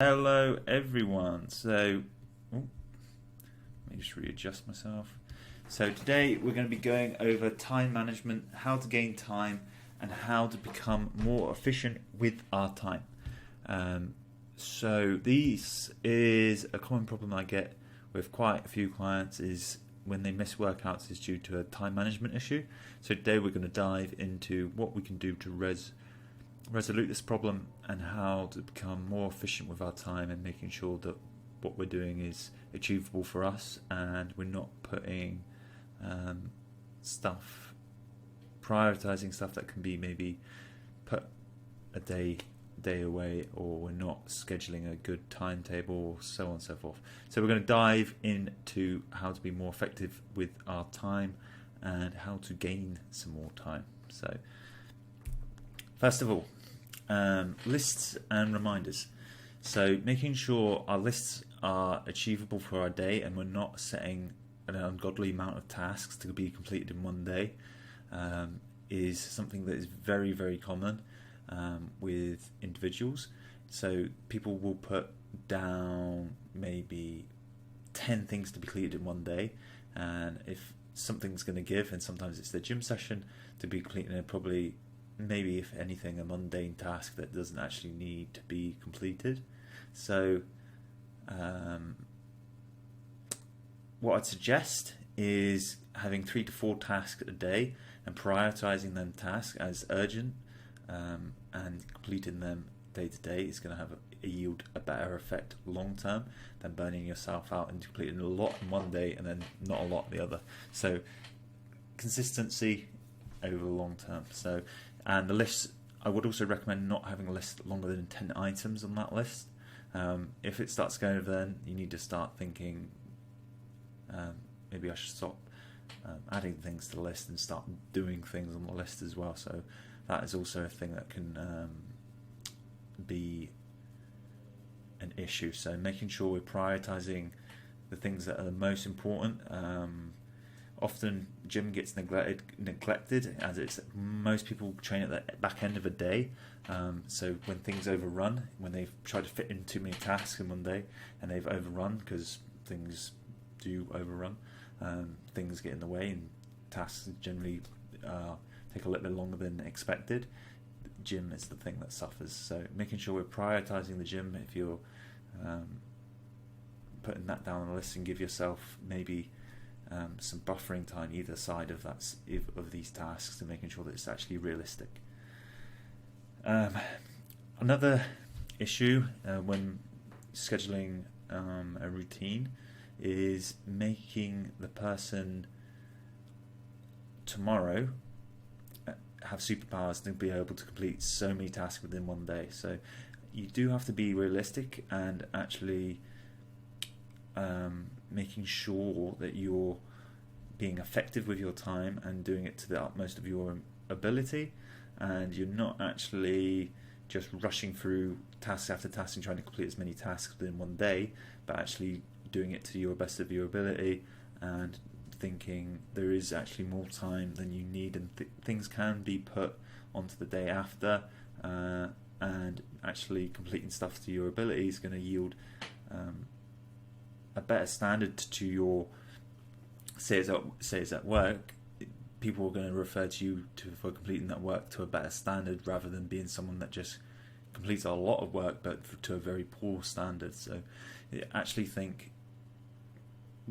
Hello everyone. Let me just readjust myself. So today we're going to be going over time management, how to gain time, and how to become more efficient with our time. So this is a common problem I get with quite a few clients is when they miss workouts is due to a time management issue. So today we're going to dive into what we can do to resolve this problem and how to become more efficient with our time and making sure that what we're doing is achievable for us and we're not putting prioritizing stuff that can be maybe put a day away, or we're not scheduling a good timetable, so on and so forth. So we're going to dive into how to be more effective with our time and how to gain some more time. So first of all, lists and reminders. So making sure our lists are achievable for our day and we're not setting an ungodly amount of tasks to be completed in one day is something that is very, very common with individuals. So people will put down maybe 10 things to be completed in one day, and if something's going to give, and sometimes it's their gym session to be completed in probably, maybe if anything, a mundane task that doesn't actually need to be completed. So what I'd suggest is having 3 to 4 tasks a day and prioritizing them tasks as urgent, and completing them day to day is going to have yield a better effect long term than burning yourself out and completing a lot in one day and then not a lot the other. So consistency over the long term. So, and the lists, I would also recommend not having a list longer than 10 items on that list. If it starts going over, then you need to start thinking, maybe I should stop adding things to the list and start doing things on the list as well. So that is also a thing that can be an issue. So making sure we're prioritizing the things that are the most important. Often gym gets neglected as it's most people train at the back end of a day. So when things overrun, when they've tried to fit in too many tasks in one day and they've overrun, because things do overrun, things get in the way and tasks generally take a little bit longer than expected. Gym is the thing that suffers. So making sure we're prioritizing the gym. If you're putting that down on the list, and give yourself maybe some buffering time either side of that of these tasks, and making sure that it's actually realistic. Another issue when scheduling a routine is making the person tomorrow have superpowers to be able to complete so many tasks within one day. So you do have to be realistic and actually making sure that you're being effective with your time and doing it to the utmost of your ability, and you're not actually just rushing through task after task and trying to complete as many tasks within one day, but actually doing it to your best of your ability and thinking there is actually more time than you need, and things can be put onto the day after, and actually completing stuff to your ability is going to yield a better standard to your, say it's at work, people are going to refer to you for completing that work to a better standard rather than being someone that just completes a lot of work but to a very poor standard. So I actually think,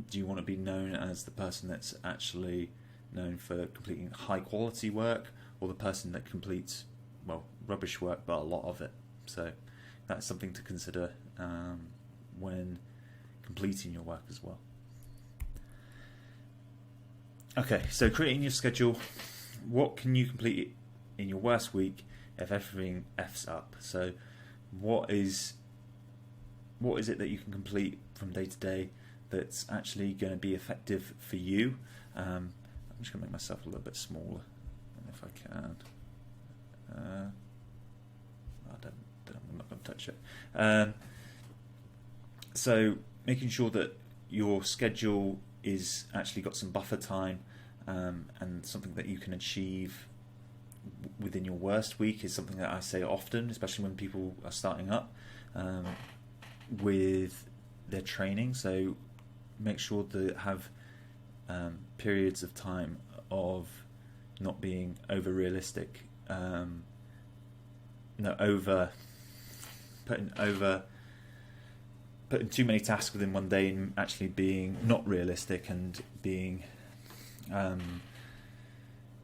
do you want to be known as the person that's actually known for completing high quality work, or the person that completes, well, rubbish work but a lot of it? So that's something to consider when completing your work as well. Okay, so creating your schedule. What can you complete in your worst week if everything F's up? So what is it that you can complete from day to day that's actually going to be effective for you? I'm just going to make myself a little bit smaller if I can. I'm not going to touch it. So making sure that your schedule is actually got some buffer time, and something that you can achieve within your worst week is something that I say often, especially when people are starting up. with their training. So make sure to have periods of time of not being over realistic, putting too many tasks within one day and actually being not realistic and being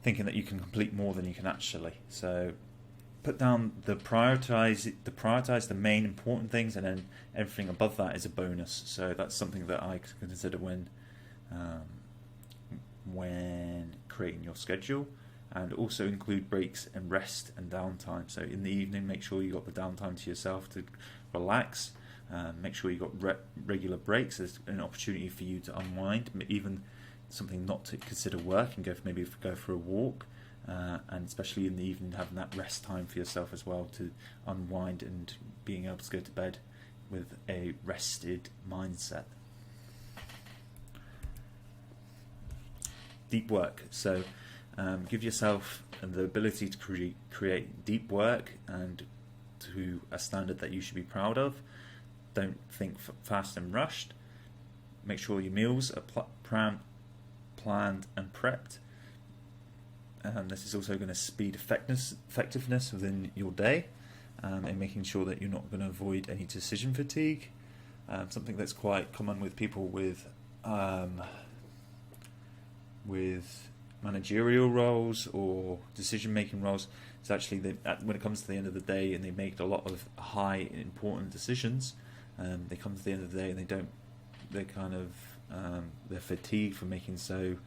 thinking that you can complete more than you can actually. So put down prioritize the main important things, and then everything above that is a bonus. So that's something that I consider when creating your schedule, and also include breaks and rest and downtime. So in the evening, make sure you got the downtime to yourself to relax. Make sure you got regular breaks as an opportunity for you to unwind, even something not to consider work, and go for a walk. And especially in the evening, having that rest time for yourself as well to unwind and being able to go to bed with a rested mindset. Deep work. So give yourself the ability to create deep work and to a standard that you should be proud of. Don't think fast and rushed. Make sure your meals are planned and prepped. This is also going to speed effectiveness within your day, and making sure that you're not going to avoid any decision fatigue. Something that's quite common with people with managerial roles or decision-making roles is actually when it comes to the end of the day and they make a lot of high important decisions, they come to the end of the day and they're fatigued from making so,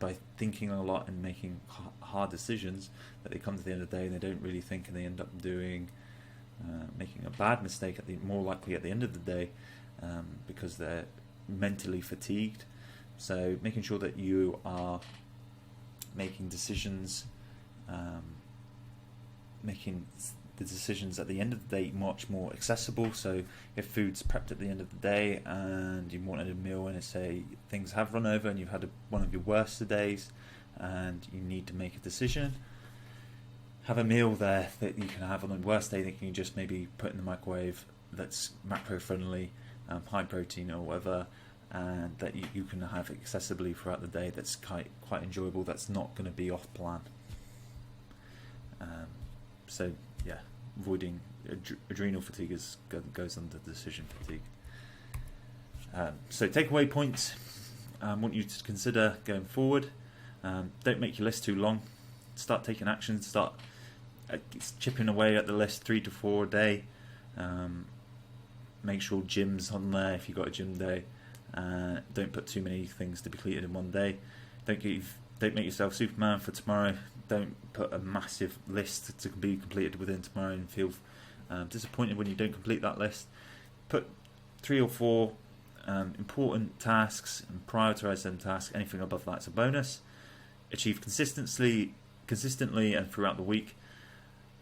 by thinking a lot and making hard decisions, that they come to the end of the day and they don't really think, and they end up making a bad mistake more likely at the end of the day, because they're mentally fatigued. So making sure that you are making decisions, making the decisions at the end of the day much more accessible. So if food's prepped at the end of the day and you wanted a meal, and say things have run over and you've had one of your worst days and you need to make a decision, have a meal there that you can have on the worst day that you can just maybe put in the microwave, that's macro friendly, high protein or whatever, and that you can have accessibly throughout the day, that's quite enjoyable, that's not going to be off plan. So yeah, avoiding adrenal fatigue goes under decision fatigue. So takeaway points I want you to consider going forward. Don't make your list too long. Start taking action. Start chipping away at the list, 3 to 4 a day. Make sure gym's on there if you've got a gym day. Don't put too many things to be completed in one day. Don't make yourself Superman for tomorrow. Don't put a massive list to be completed within tomorrow and feel disappointed when you don't complete that list. Put 3 or 4 important tasks and prioritize them tasks. Anything above that's a bonus. Achieve consistently and throughout the week,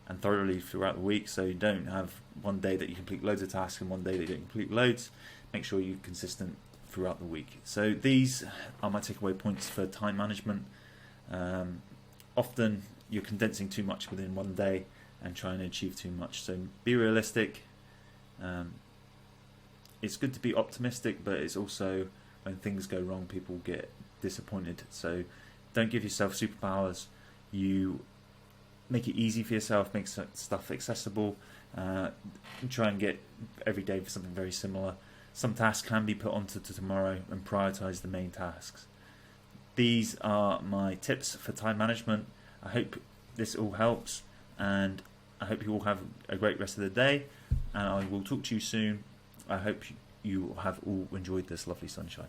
and thoroughly throughout the week. So you don't have one day that you complete loads of tasks and one day that you don't complete loads. Make sure you're consistent throughout the week. So these are my takeaway points for time management. Often you're condensing too much within one day and trying to achieve too much. So be realistic. It's good to be optimistic, but it's also, when things go wrong, people get disappointed. So don't give yourself superpowers. You make it easy for yourself, make stuff accessible. Try and get every day for something very similar. Some tasks can be put onto tomorrow, and prioritize the main tasks. These are my tips for time management. I hope this all helps, and I hope you all have a great rest of the day, and I will talk to you soon. I hope you have all enjoyed this lovely sunshine.